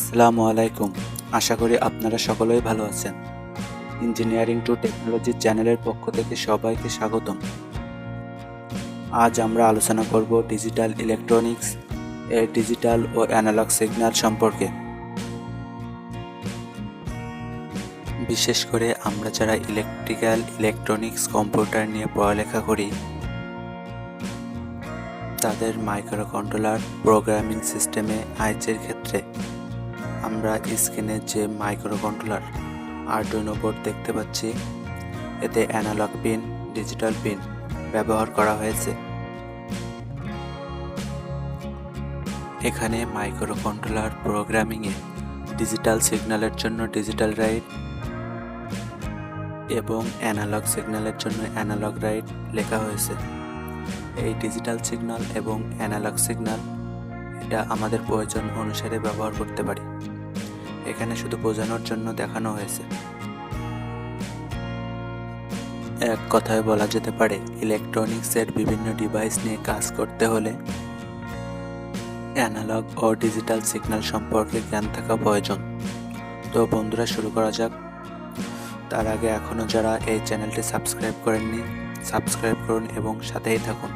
আসসালামু আলাইকুম। আশা করি আপনারা সকলেই ভালো আছেন। ইঞ্জিনিয়ারিং টু টেকনোলজি চ্যানেলের পক্ষ থেকে সবাইকে স্বাগতম। আজ আমরা আলোচনা করব ডিজিটাল ইলেকট্রনিক্স এর ডিজিটাল ও অ্যানালগ সিগন্যাল সম্পর্কে। বিশেষ করে আমরা যারা ইলেকট্রনিক্স কম্পিউটার নিয়ে পড়ালেখা করি তাদের মাইক্রোকন্ট্রোলার প্রোগ্রামিং সিস্টেমে আইচের ক্ষেত্রে আমরা স্ক্রিনে যে মাইক্রোকন্ট্রোলার আরডুইনো বোর্ড দেখতে পাচ্ছি, এতে অ্যানালগ পিন, ডিজিটাল পিন ব্যবহার করা হয়েছে। এখানে মাইক্রোকন্ট্রোলার প্রোগ্রামিংয়ে ডিজিটাল সিগন্যালের জন্য ডিজিটাল রাইট এবং অ্যানালগ সিগন্যালের জন্য অ্যানালগ রাইট লেখা হয়েছে। এই ডিজিটাল সিগন্যাল এবং অ্যানালগ সিগন্যাল এটা আমাদের প্রয়োজন অনুসারে ব্যবহার করতে পারি। এখানে শুধু বোঝানোর জন্য দেখানো হয়েছে। এক কথায় বলা যেতে পারে ইলেকট্রনিক্সের বিভিন্ন ডিভাইস নিয়ে কাজ করতে হলে অ্যানালগ ও ডিজিটাল সিগন্যাল সম্পর্কে জ্ঞান থাকা প্রয়োজন। তো বন্ধুরা, শুরু করা যাক। তার আগে এখনও যারা এই চ্যানেলটি সাবস্ক্রাইব করেননি, সাবস্ক্রাইব করুন এবং সাথেই থাকুন।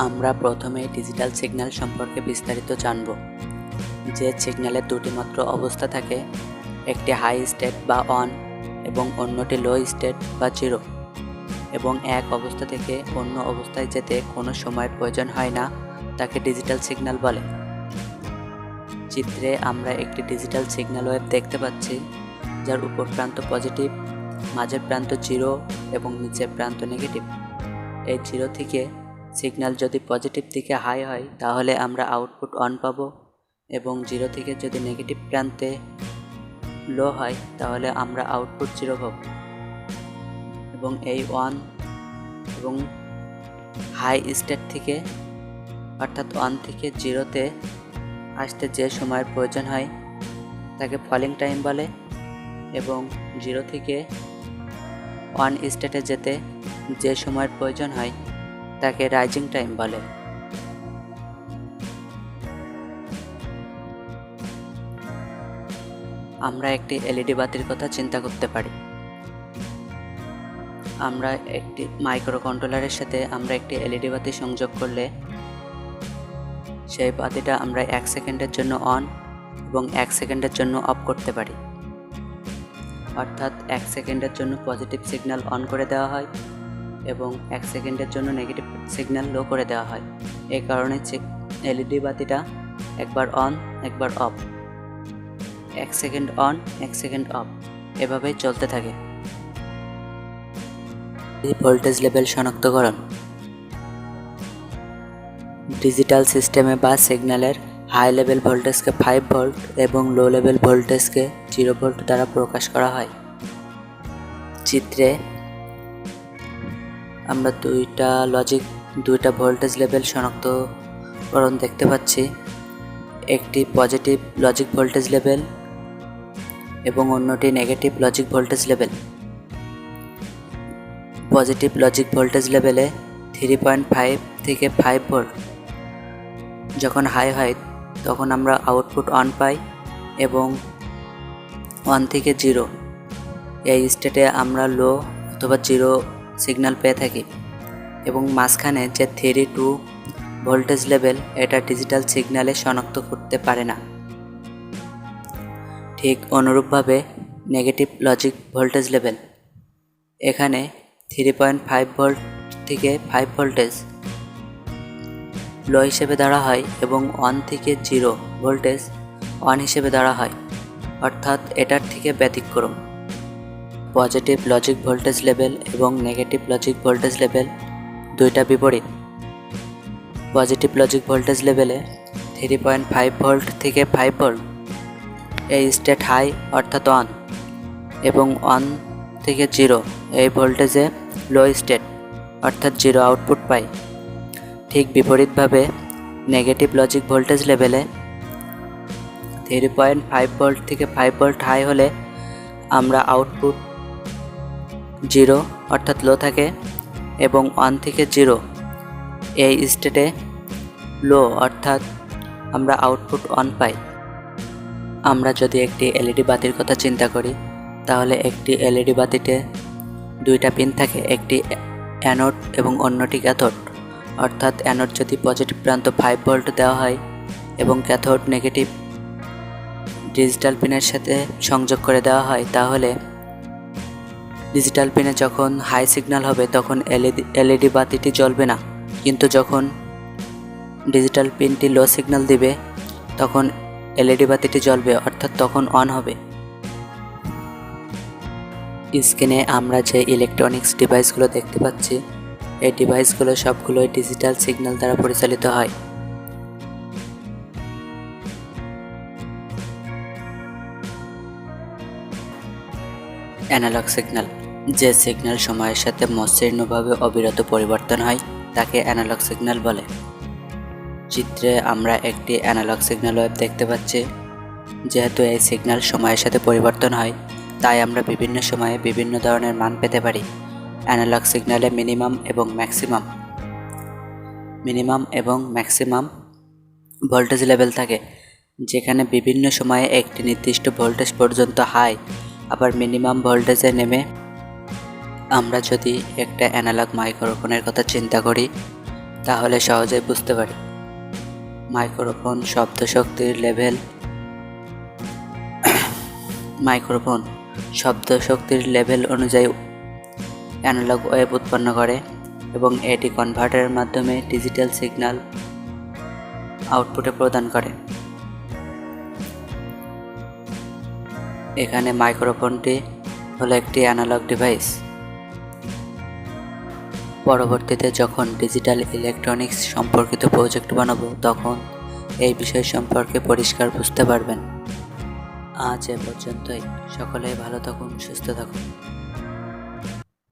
আমরা প্রথমে ডিজিটাল সিগন্যাল সম্পর্কে বিস্তারিত জানব। যে সিগন্যালের দুটি মাত্র অবস্থা থাকে, একটি হাই স্টেট বা অন এবং অন্যটি লো স্টেট বা জিরো, এবং এক অবস্থা থেকে অন্য অবস্থায় যেতে কোনো সময় প্রয়োজন হয় না, তাকে ডিজিটাল সিগন্যাল বলে। চিত্রে আমরা একটি ডিজিটাল সিগন্যাল ওয়েভ দেখতে পাচ্ছি, যার উপর প্রান্ত পজিটিভ, মাঝের প্রান্ত জিরো এবং নিচের প্রান্ত নেগেটিভ। এই জিরো থেকে সিগন্যাল যদি পজিটিভ দিকে হাই হয় তাহলে আমরা আউটপুট অন পাবো, এবং জিরো থেকে যদি নেগেটিভ প্রান্তে লো হয় তাহলে আমরা আউটপুট জিরো পাবো। এবং এই অন এবং হাই স্টেট থেকে অর্থাৎ অন থেকে জিরোতে আসতে যে সময়ের প্রয়োজন হয় তাকে ফলিং টাইম বলে, এবং জিরো থেকে অন স্টেটে যেতে যে সময়ের প্রয়োজন হয় তাকে রাইজিং টাইম বলে। আমরা একটি এলইডি বাতির কথা চিন্তা করতে পারি। আমরা একটি মাইক্রোকন্ট্রোলারের সাথে আমরা একটি এলইডি বাতি সংযোগ করলে সেই বাতিটা আমরা 1 সেকেন্ডের জন্য অন এবং 1 সেকেন্ডের জন্য অফ করতে পারি। অর্থাৎ 1 সেকেন্ডের জন্য পজিটিভ সিগন্যাল অন করে দেওয়া হয় এবং 1 সেকেন্ডের জন্য নেগেটিভ সিগন্যাল লো করে দেওয়া হয়। এই কারণে এলইডি বাতিটা একবার অন একবার of, 1 second on 1 second of, এভাবেই চলতে থাকে। ভোল্টেজ লেভেল শনাক্তকরণ। ডিজিটাল সিস্টেমে বা সিগন্যালের হাই লেভেল ভোল্টেজকে 5 ভোল্ট এবং লো লেভেল ভোল্টেজকে 0 ভোল্ট দ্বারা প্রকাশ করা হয়। চিত্রে আমরা দুইটা ভোল্টেজ লেভেল শনাক্তকরণ দেখতে পাচ্ছি। একটি পজিটিভ লজিক ভোল্টেজ লেভেল এবং অন্যটি negative logic voltage level. Positive logic voltage লেভেলে 3.5 থেকে 5 ভোল্ট যখন হাই হয় তখন আমরা আউটপুট অন পাই, এবং 1 থেকে 0 এই স্টেটে আমরা লো অথবা 0 সিগন্যাল পেয়ে থাকি। এবং মাঝখানে যে 3-2 ভোল্টেজ লেভেল, এটা ডিজিটাল সিগন্যালে শনাক্ত করতে পারে না। ঠিক অনুরূপভাবে নেগেটিভ লজিক ভোল্টেজ লেভেল, এখানে 3.5 ভোল্ট থেকে 5 ভোল্টেজ লো হিসেবে ধরা হয় এবং 1 থেকে 0 ভোল্টেজ অন হিসেবে ধরা হয়, অর্থাৎ এটার থেকে ব্যতিক্রম। পজিটিভ লজিক ভোল্টেজ লেভেল এবং নেগেটিভ লজিক ভোল্টেজ লেভেল দুইটা বিপরীত। পজিটিভ লজিক ভোল্টেজ লেভেলে 3.5 ভোল্ট থেকে 5 ভোল্ট এই স্টেট হাই অর্থাৎ অন, এবং 1 থেকে 0 এই ভোল্টেজে লো স্টেট অর্থাৎ 0 আউটপুট পাই। ঠিক বিপরীতভাবে নেগেটিভ লজিক ভোল্টেজ লেভেলে 3.5 ভোল্ট থেকে 5 ভোল্ট হাই হলে আমরা আউটপুট 0 অর্থাৎ লো থাকে, এবং 1 থেকে 0 এই স্টেটে লো, অর্থাৎ আমরা আউটপুট অন পাই। আমরা যদি একটি এলইডি বাতির কথা চিন্তা করি, তাহলে একটি এলইডি বাতিতে দুইটা পিন থাকে, একটি অ্যানোড এবং অন্যটি ক্যাথোড। অর্থাৎ অ্যানোড যদি পজিটিভ প্রান্ত 5 ভোল্ট দেওয়া হয় এবং ক্যাথোড নেগেটিভ ডিজিটাল পিনের সাথে সংযোগ করে দেওয়া হয়, তাহলে ডিজিটাল পিনে যখন হাই সিগন্যাল হবে তখন এলইডি বাতিটি জ্বলবে না, কিন্তু যখন ডিজিটাল পিনটি লো সিগন্যাল দিবে তখন এলইডি বাতিটি জ্বলবে, অর্থাৎ তখন অন হবে। স্ক্রিনে আমরা যে ইলেকট্রনিক্স ডিভাইসগুলো দেখতে পাচ্ছি, এই ডিভাইসগুলো সবগুলোই ডিজিটাল সিগন্যাল দ্বারা পরিচালিত হয়। অ্যানালগ সিগন্যাল, যে সিগন্যাল সময়ের সাথে মসৃণভাবে অবিরত পরিবর্তন হয় তাকে অ্যানালগ সিগন্যাল বলে। চিত্রে আমরা একটি অ্যানালগ সিগন্যাল ওয়েভ দেখতে পাচ্ছি। যেহেতু এই সিগন্যাল সময়ের সাথে পরিবর্তন হয়, তাই আমরা বিভিন্ন সময়ে বিভিন্ন ধরনের মান পেতে পারি। অ্যানালগ সিগন্যালে মিনিমাম এবং ম্যাক্সিমাম ভোল্টেজ লেভেল থাকে, যেখানে বিভিন্ন সময়ে একটি নির্দিষ্ট ভোল্টেজ পর্যন্ত হাই, আবার মিনিমাম ভোল্টেজে নেমে। আমরা যদি একটা অ্যানালগ মাইক্রোফোনের কথা চিন্তা করি, তাহলে সহজেই বুঝতে পারি। মাইক্রোফোন শব্দ শক্তির লেভেল অনুযায়ী অ্যানালগ ওয়েভ উৎপন্ন করে এবং এটি কনভার্টারের মাধ্যমে ডিজিটাল সিগন্যাল আউটপুটে প্রদান করে। এখানে মাইক্রোফোনটি হলো একটি অ্যানালগ ডিভাইস। পরবর্তীতে যখন ডিজিটাল ইলেকট্রনিক্স সম্পর্কিত প্রজেক্ট বানাবো, তখন এই বিষয় সম্পর্কে পরিষ্কার বুঝতে পারবেন। আজ এ পর্যন্তই। সকলেই ভালো থাকুন, সুস্থ থাকুন।